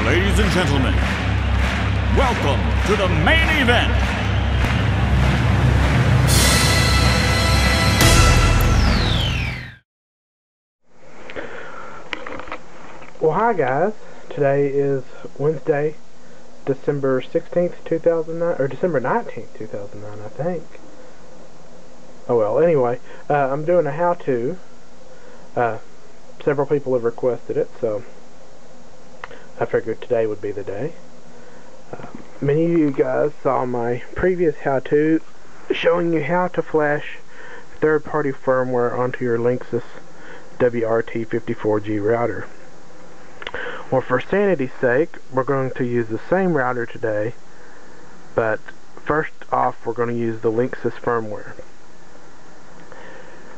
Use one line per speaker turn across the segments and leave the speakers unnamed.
Ladies and gentlemen, welcome to the main event.
Well, hi guys. Today is Wednesday, December 16th, 2009, or December 19th, 2009, I think. Oh well, anyway, I'm doing a how-to. Several people have requested it, so I figured today would be the day. Many of you guys saw my previous how-to showing you how to flash third-party firmware onto your Linksys WRT54G router. Well, for sanity's sake, we're going to use the same router today, but first off we're going to use the Linksys firmware.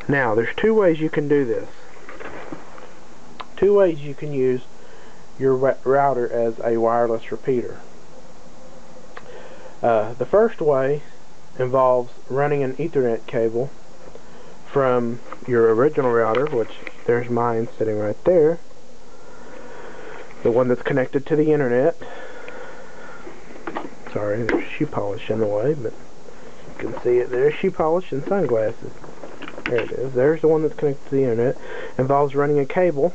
Now, there's two ways you can do this. Two ways you can use your router as a wireless repeater. The first way involves running an Ethernet cable from your original router, which there's mine sitting right there, the one that's connected to the internet. Sorry, there's shoe polish in the way, but you can see it. There's shoe polish and sunglasses. There it is. There's the one that's connected to the internet. Involves running a cable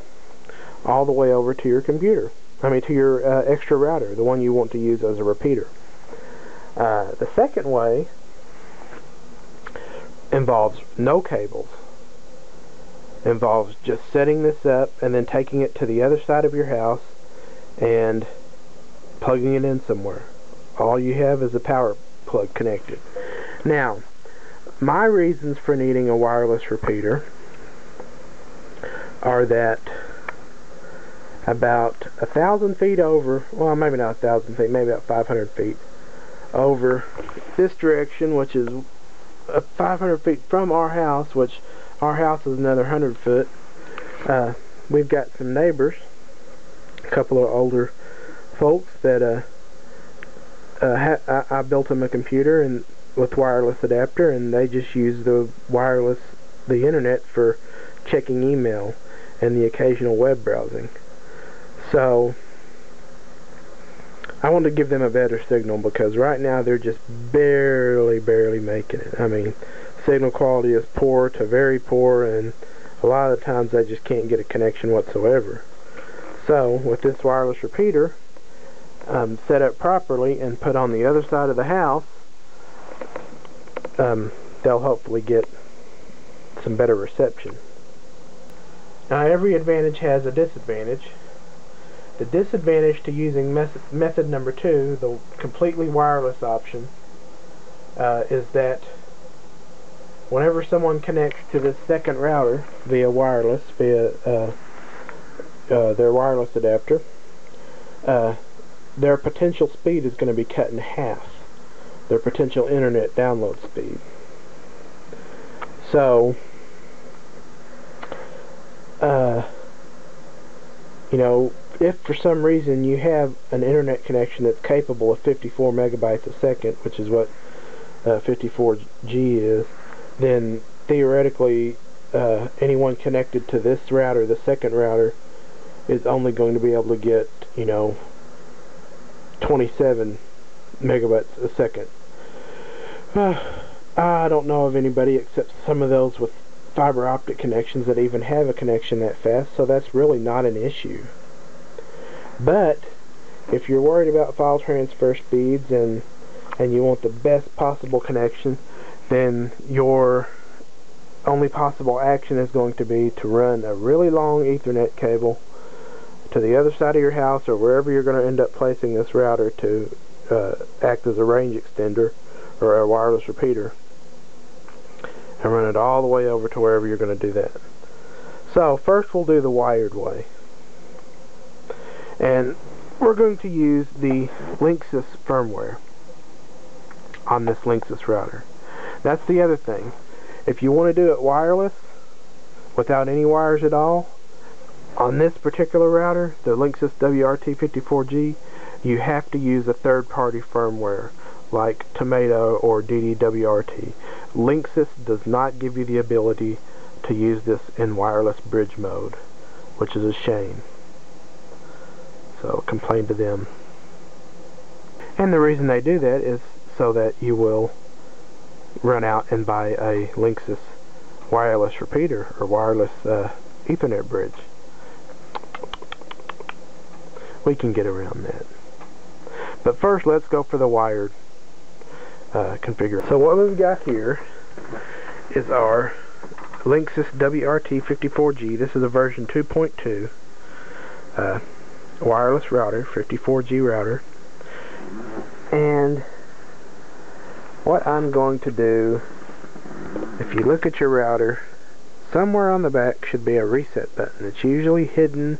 all the way over to your computer. To your extra router, the one you want to use as a repeater. The second way involves no cables. Involves just setting this up and then taking it to the other side of your house and plugging it in somewhere. All you have is a power plug connected. Now, my reasons for needing a wireless repeater are that about 1,000 feet over, well, maybe not 1,000 feet, maybe about 500 feet over this direction, which is 500 feet from our house, which our house is another 100 foot. We've got some neighbors, a couple of older folks that I built them a computer and with wireless adapter, and they just use the internet for checking email and the occasional web browsing. So I want to give them a better signal, because right now they're just barely making it. Signal quality is poor to very poor, and a lot of the times they just can't get a connection whatsoever. So with this wireless repeater set up properly and put on the other side of the house, they'll hopefully get some better reception. Now, every advantage has a disadvantage. The disadvantage to using method number 2, the completely wireless option, is that whenever someone connects to this second router via wireless, via their wireless adapter, their potential speed is going to be cut in half. Their potential internet download speed. So, if for some reason you have an internet connection that's capable of 54 megabytes a second, which is what 54G is, then theoretically anyone connected to this router, the second router, is only going to be able to get 27 megabytes a second. I don't know of anybody except some of those with fiber optic connections that even have a connection that fast, so that's really not an issue. But if you're worried about file transfer speeds and you want the best possible connection, then your only possible action is going to be to run a really long Ethernet cable to the other side of your house, or wherever you're going to end up placing this router to act as a range extender or a wireless repeater, and run it all the way over to wherever you're going to do that. So first we'll do the wired way, and we're going to use the Linksys firmware on this Linksys router. That's the other thing. If you want to do it wireless without any wires at all, on this particular router, the Linksys WRT54G, you have to use a third-party firmware like Tomato or DDWRT. Linksys does not give you the ability to use this in wireless bridge mode, which is a shame. So complain to them. And the reason they do that is so that you will run out and buy a Linksys wireless repeater or wireless Ethernet bridge. We can get around that. But first, let's go for the wired configuration. So what we've got here is our Linksys WRT54G. This is a version 2.2 wireless router, 54G router. And what I'm going to do, if you look at your router, somewhere on the back should be a reset button. It's usually hidden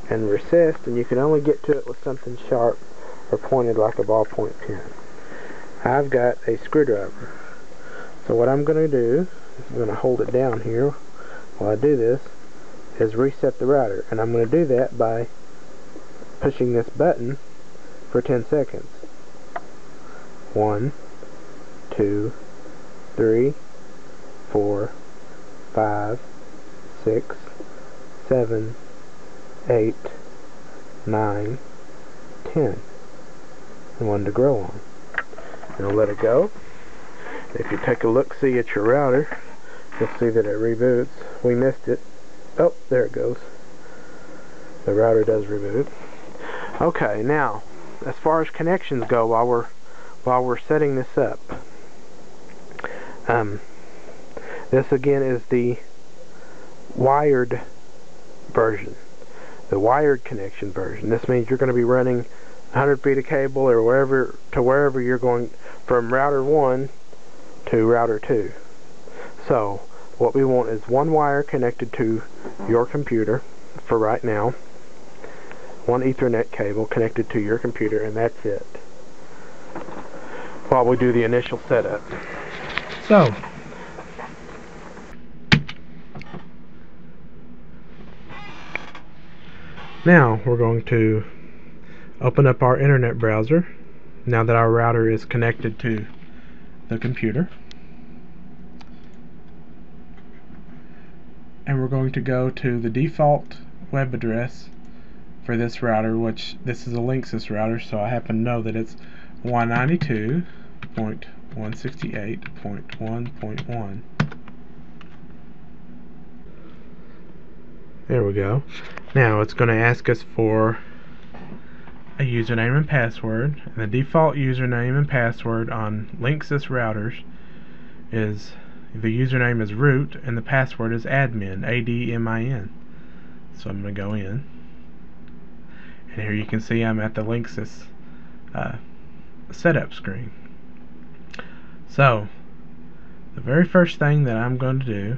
and recessed, and you can only get to it with something sharp or pointed like a ballpoint pen. I've got a screwdriver. So what I'm going to do, I'm going to hold it down here while I do this, is reset the router. And I'm going to do that by pushing this button for 10 seconds. 1, 2, 3, 4, 5, 6, 7, 8, 9, 10. And one to grow on. And I'll let it go. If you take a look-see at your router, you'll see that it reboots. We missed it. Oh, there it goes. The router does reboot. Okay, now, as far as connections go, while we're setting this up, this again is the wired version, the wired connection version. This means you're going to be running 100 feet of cable or wherever you're going from router 1 to router 2. So what we want is one wire connected to your computer for right now, one Ethernet cable connected to your computer, and that's it while we do the initial setup. So now we're going to open up our internet browser now that our router is connected to the computer, and we're going to go to the default web address for this router, which this is a Linksys router, so I happen to know that it's 192.168.1.1. There we go. Now it's going to ask us for a username and password, and the default username and password on Linksys routers is, the username is root and the password is admin, ADMIN. So I'm going to go in, and here you can see I'm at the Linksys setup screen. So the very first thing that I'm going to do